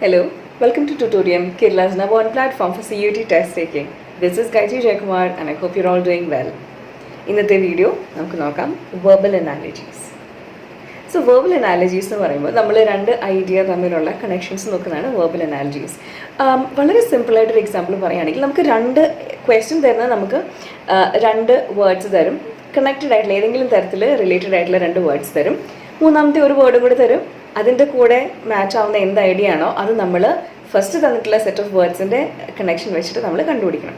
Hello, welcome to Tutorium, Kerala's number one platform for CUT test taking. This is Gayatri Jaykumar and I hope you're all doing well. ഇന്നത്തെ video നമുക്ക് നോക്കാം verbal analogies. So verbal അനാലജീസ് എന്ന് പറയുമ്പോൾ നമ്മൾ രണ്ട് idea തമ്മിലുള്ള connections നോക്കുന്നതാണ് verbal അനാലജീസ്. വളരെ സിമ്പിളായിട്ടൊരു എക്സാമ്പിൾ പറയുകയാണെങ്കിൽ നമുക്ക് രണ്ട് ക്വസ്റ്റ്യൻ തരുന്നത് നമുക്ക് രണ്ട് വേർഡ്സ് തരും, കണക്റ്റഡ് ആയിട്ടുള്ള ഏതെങ്കിലും തരത്തിൽ റിലേറ്റഡ് ആയിട്ടുള്ള രണ്ട് വേർഡ്സ് തരും, മൂന്നാമത്തെ ഒരു വേർഡും കൂടി തരും. അതിൻ്റെ കൂടെ മാച്ച് ആവുന്ന എന്ത് ഐഡിയ ആണോ അത് നമ്മൾ ഫസ്റ്റ് തന്നിട്ടുള്ള സെറ്റ് ഓഫ് വേർഡ്സിൻ്റെ കണക്ഷൻ വെച്ചിട്ട് നമ്മൾ കണ്ടുപിടിക്കണം.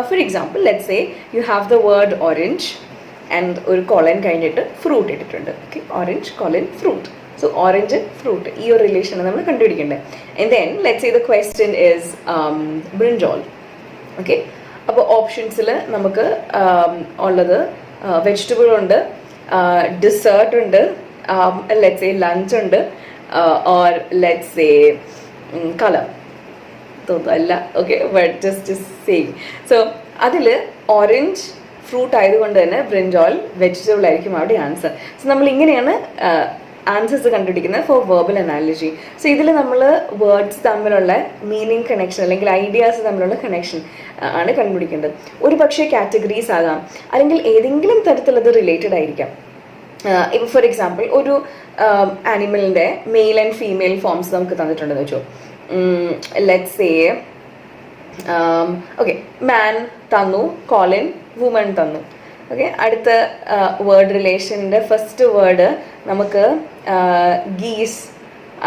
For example let's say you have the word orange and ഒരു കോളൻ കഴിഞ്ഞിട്ട് ഫ്രൂട്ട് ഇട്ടിട്ടുണ്ട്. Okay, orange colon fruit. So orange fruit ഈ ഒരു റിലേഷൻ നമ്മൾ കണ്ടുപിടിക്കേണ്ടത്. And then let's say the question is brinjal. Okay, അപ്പോൾ ഓപ്ഷൻസിൽ നമുക്ക് ഉള്ളത് വെജിറ്റബിൾ ഉണ്ട്, ഡെസേർട്ട് ഉണ്ട്, let's say lunch ഉണ്ട്, or let's say color തോന്നല്ല. Okay, but just same. So അതിൽ ഓറഞ്ച് ഫ്രൂട്ട് ആയതുകൊണ്ട് തന്നെ ബ്രിഞ്ചോൾ വെജിറ്റബിൾ ആയിരിക്കും അവിടെ ആൻസർ. സോ നമ്മൾ ഇങ്ങനെയാണ് ആൻസേഴ്സ് കണ്ടുപിടിക്കുന്നത് ഫോർ വെർബൽ അനാലജി. സോ ഇതിൽ നമ്മൾ വേർഡ്സ് തമ്മിലുള്ള മീനിങ് കണക്ഷൻ അല്ലെങ്കിൽ ഐഡിയാസ് തമ്മിലുള്ള കണക്ഷൻ ആണ് കണ്ടുപിടിക്കേണ്ടത്. ഒരു പക്ഷേ കാറ്റഗറീസ് ആകാം, അല്ലെങ്കിൽ ഏതെങ്കിലും തരത്തിലത് റിലേറ്റഡ് ആയിരിക്കാം. ഇപ്പോൾ ഫോർ എക്സാമ്പിൾ ഒരു ആനിമലിൻ്റെ മെയിൽ ആൻഡ് ഫീമെയിൽ ഫോംസ് നമുക്ക് തന്നിട്ടുണ്ടെന്ന് വെച്ചോ. ലെറ്റ്സ് സേ ഓക്കെ, മാൻ തന്നു, കോളിൻ വുമൺ തന്നു. ഓക്കെ, അടുത്ത വേർഡ് റിലേഷൻ്റെ ഫസ്റ്റ് വേർഡ് നമുക്ക് ഗീസ്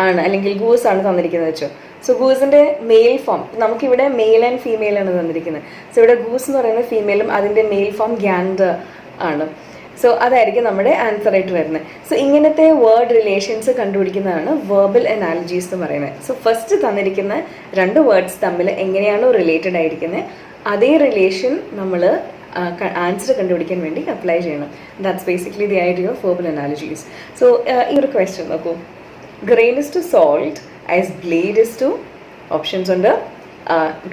ആണ് അല്ലെങ്കിൽ ഗൂസ് ആണ് തന്നിരിക്കുന്നത് വെച്ചോ. സോ ഗൂസിൻ്റെ മെയിൽ ഫോം നമുക്കിവിടെ മെയിൽ ആൻഡ് ഫീമെയിൽ ആണ് തന്നിരിക്കുന്നത്. സോ ഇവിടെ ഗൂസ് എന്ന് പറയുന്നത് ഫീമെയിലും അതിൻ്റെ മെയിൽ ഫോം ഗ്യാൻഡർ ആണ്. സോ അതായിരിക്കും നമ്മുടെ ആൻസർ ആയിട്ട് വരുന്നത്. സോ ഇങ്ങനത്തെ വേർഡ് റിലേഷൻസ് കണ്ടുപിടിക്കുന്നതാണ് വെർബൽ അനാലജീസ് എന്ന് പറയുന്നത്. സോ ഫസ്റ്റ് തന്നിരിക്കുന്ന രണ്ട് വേർഡ്സ് തമ്മിൽ എങ്ങനെയാണോ റിലേറ്റഡ് ആയിരിക്കുന്നത് അതേ റിലേഷൻ നമ്മൾ ആൻസർ കണ്ടുപിടിക്കാൻ വേണ്ടി അപ്ലൈ ചെയ്യണം. That's basically the idea of verbal analogies. So ഈ ഒരു ക്വസ്റ്റ്യൻ നോക്കൂ. Grain is to salt as blade is to options ഉണ്ട്,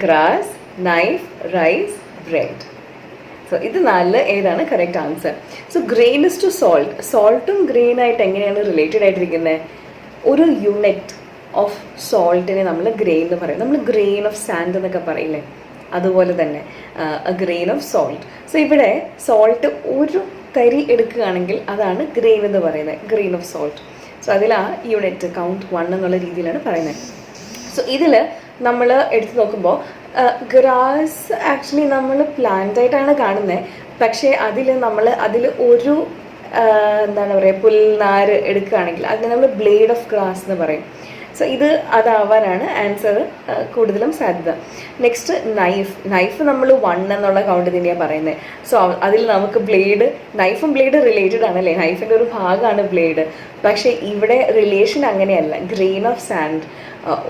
grass, knife, rice, bread. So ഇത് നാലിൽ ഏതാണ് correct answer? So grain is to salt. സോൾട്ടും ഗ്രെയിനായിട്ട് എങ്ങനെയാണ് റിലേറ്റഡ് ആയിട്ടിരിക്കുന്നത്? ഒരു യൂണിറ്റ് ഓഫ് സോൾട്ടിനെ നമ്മൾ ഗ്രെയിൻ എന്ന് പറയും. നമ്മൾ ഗ്രെയിൻ ഓഫ് സാൻഡ് എന്നൊക്കെ പറയില്ലേ, അതുപോലെ തന്നെ ഗ്രെയിൻ ഓഫ് സോൾട്ട്. സോ ഇവിടെ സോൾട്ട് ഒരു തരി എടുക്കുകയാണെങ്കിൽ അതാണ് ഗ്രെയിൻ എന്ന് പറയുന്നത്, ഗ്രെയിൻ ഓഫ് സോൾട്ട്. സോ അതിൽ ആ യൂണിറ്റ് കൗണ്ട് 1 എന്നുള്ള രീതിയിലാണ് പറയുന്നത്. സോ ഇതിൽ നമ്മൾ എടുത്തു നോക്കുമ്പോൾ ഗ്രാസ് ആക്ച്വലി നമ്മൾ പ്ലാന്റ് ആയിട്ടാണ് കാണുന്നത്. പക്ഷേ അതിൽ ഒരു എന്താണ് പറയുക, പുൽനാര് എടുക്കുകയാണെങ്കിൽ അതിന് നമ്മൾ ബ്ലേഡ് ഓഫ് ഗ്രാസ് എന്ന് പറയും. സോ അതാവാനാണ് ആൻസർ കൂടുതലും സാധ്യത. നെക്സ്റ്റ് നൈഫ് നമ്മൾ 1 എന്നുള്ള കൗണ്ട് തന്നെയാണ് പറയുന്നത്. സോ അതിൽ നമുക്ക് നൈഫും ബ്ലേഡ് റിലേറ്റഡ് ആണല്ലേ, നൈഫിൻ്റെ ഒരു ഭാഗമാണ് ബ്ലേഡ്. പക്ഷേ ഇവിടെ റിലേഷൻ അങ്ങനെയല്ല. ഗ്രെയിൻ ഓഫ് സാൻഡ്,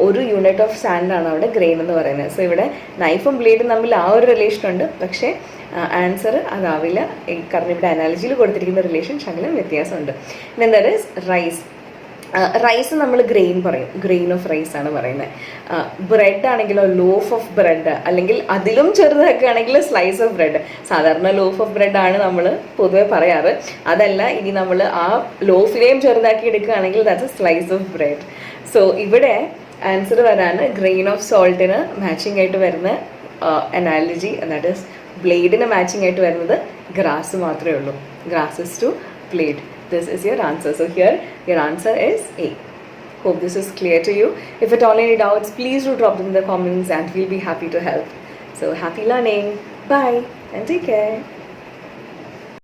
ഒരു യൂണിറ്റ് ഓഫ് സാൻഡാണ് അവിടെ ഗ്രെയിൻ എന്ന് പറയുന്നത്. സോ ഇവിടെ നൈഫും ബ്ലേഡും തമ്മിൽ ആ ഒരു റിലേഷൻ ഉണ്ട്, പക്ഷേ ആൻസർ അതാവില്ല. കാരണം ഇവിടെ അനാലജിയിൽ കൊടുത്തിരിക്കുന്ന റിലേഷൻ ശകലം വ്യത്യാസമുണ്ട്. Then there is rice. Rice നമ്മൾ ഗ്രെയിൻ പറയും, ഗ്രെയിൻ ഓഫ് റൈസ് ആണ് പറയുന്നത്. ബ്രെഡ് ആണെങ്കിലോ ലോഫ് ഓഫ് ബ്രെഡ്, അല്ലെങ്കിൽ അതിലും ചെറുതാക്കുകയാണെങ്കിൽ സ്ലൈസ് ഓഫ് ബ്രെഡ്. സാധാരണ ലോഫ് ഓഫ് ബ്രെഡ് ആണ് നമ്മൾ പൊതുവെ പറയാറ്. അതല്ല, ഇനി നമ്മൾ ആ ലോഫിനെയും ചെറുതാക്കി എടുക്കുകയാണെങ്കിൽ that's a slice of bread. So ഇവിടെ ആൻസർ വരാൻ ഗ്രെയിൻ ഓഫ് സോൾട്ടിന് മാച്ചിങ് ആയിട്ട് വരുന്ന അനാലജി, ദാറ്റ് ഈസ് ബ്ലേഡിന് മാച്ചിങ് ആയിട്ട് വരുന്നത് ഗ്രാസ് മാത്രമേ ഉള്ളൂ. Grass is to blade. This is your answer. So here your answer is A. Hope this is clear to you. If at all any doubts, please do drop them in the comments and we'll be happy to help. So happy learning. Bye and take care.